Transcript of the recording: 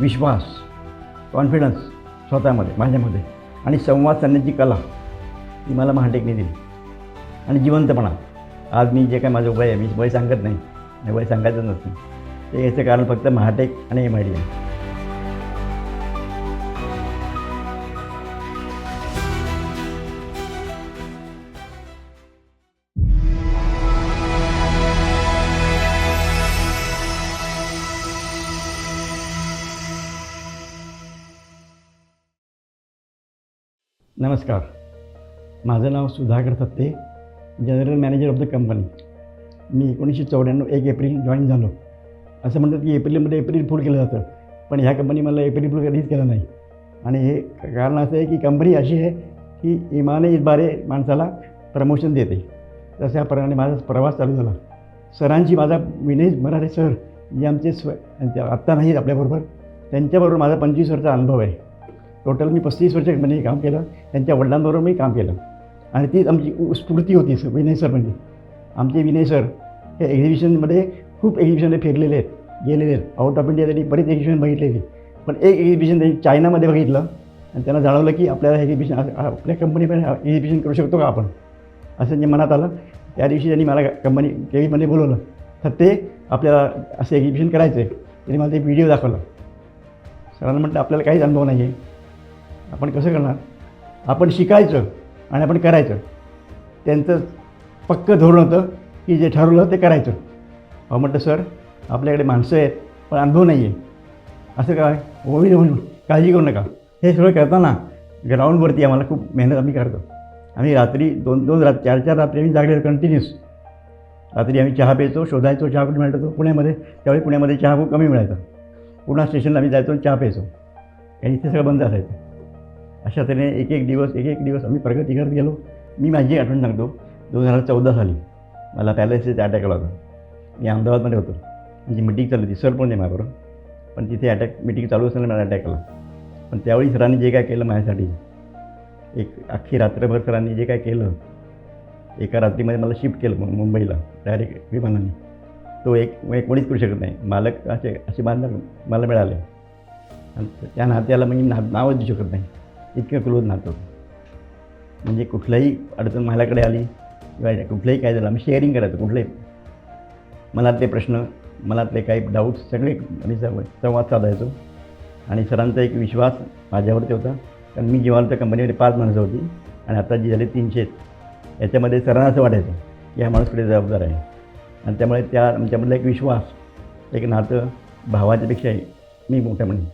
विश्वास, confidence स्वतःमध्ये, माझ्यामध्ये आणि संवाद साधण्याची कला ती मला महाटेकने दिली. आणि जिवंतपणा. आज मी जे काय माझं वय आहे, मी वय सांगत नाही, आणि वय सांगायचं नसतं, ते याचं कारण फक्त महाटेक आणि MIT आहे. नमस्कार, माझं नाव Sudhakar Thatte, general manager of the company. मी 1994 1 एप्रिल जॉईन झालो. असं म्हणतात की एप्रिल फूल केलं जातं, पण ह्या कंपनी मला एप्रिल फूल कधीच केलं नाही. आणि हे कारण असं आहे की कंपनी अशी आहे की इमाने इतबारे माणसाला प्रमोशन देते. तशाप्रमाणे माझा प्रवास चालू झाला. सरांची माझा विनय मराठे सर जे आमचे आत्ता नाहीत आपल्याबरोबर, त्यांच्याबरोबर माझा 25 वर्षाचा अनुभव आहे. टोटल मी 35 वर्ष कंपनी काम केलं. त्यांच्या वडिलांबरोबर मी काम केलं आणि तीच आमची स्फूर्ती होती. विनय सर म्हणजे आमचे विनय सर हे एक्झिबिशनमध्ये खूप एक्झिबिशनला फिरलेले आहेत, गेलेले आहेत. आउट ऑफ इंडिया त्यांनी बरेच एक्झिबिशन बघितलेली. पण एक एक्झिबिशन त्यांनी चायनामध्ये बघितलं आणि त्यांना जाणवलं की आपल्याला एक्झिबिशन आपल्या कंपनीमध्ये एक्झिबिशन करू शकतो का आपण, असं जे मनात आलं. त्या दिवशी त्यांनी मला कंपनी केव्हीमध्ये बोलवलं. तर ते आपल्याला असं एक्झिबिशन करायचं आहे. त्यांनी मला ते व्हिडिओ दाखवला. सरांना म्हटलं आपल्याला काहीच अनुभव नाही आहे, आपण कसं करणार, आपण शिकायचं आणि आपण करायचं. त्यांचं पक्कं धोरण होतं की जे ठरवलं ते करायचं. अहो म्हटलं सर आपल्याकडे माणसं आहेत पण अनुभव नाही आहे, असं काय होईल म्हणून काळजी करू नका. हे सगळं करताना ग्राउंडवरती आम्हाला खूप मेहनत आम्ही करतो. आम्ही रात्री 2 रात्री 4 रात्री आम्ही जागलेलो कंटिन्यूस. रात्री आम्ही चहा प्यायचो, शोधायचो चहा कुठे मिळतो पुण्यामध्ये. त्यावेळी पुण्यामध्ये चहा खूप कमी मिळायचा. पुन्हा स्टेशनला आम्ही जायचो चहा प्यायचो आणि इथे सगळं बंद असायचं. अशा तऱ्हेने एक एक दिवस आम्ही प्रगती करत गेलो. मी माझी आठवण सांगतो. 2014 साली मला पॅलेसचा अटॅक आला होता. मी अहमदाबादमध्ये होतो. म्हणजे मिटिंग चालू होती, सर पण नाही माझ्याबरोबर, पण तिथे मिटिंग चालू असताना मला अटॅक आला. पण त्यावेळी सरांनी जे काय केलं माझ्यासाठी, एक अख्खी रात्रभर सरांनी जे काय केलं, एका रात्रीमध्ये मला शिफ्ट केलं मुंबईला डायरेक्ट विमानाने. तो कोणीच करू शकत नाही. मालक असे मालक मला मिळाले आणि त्या नात्याला मी नावच देऊ शकत नाही, इतकं क्लोज नातं. म्हणजे कुठल्याही अडचण माझ्याकडे आली किंवा कुठलंही काय झालं आम्ही शेअरिंग करायचं. कुठलेही मनातले प्रश्न, मनातले काही डाऊट्स सगळे आम्ही संवाद साधायचो. आणि सरांचा एक विश्वास माझ्यावरती होता. कारण मी जेव्हा त्या कंपनीमध्ये 5 माणसं होती आणि आता जी झाली 300. याच्यामध्ये सरांना असं वाटायचं की हा माणूस कडे जबाबदार आहे. आणि त्यामुळे त्यामधला एक विश्वास, एक नातं भावाच्यापेक्षाही मी मोठ्या म्हणे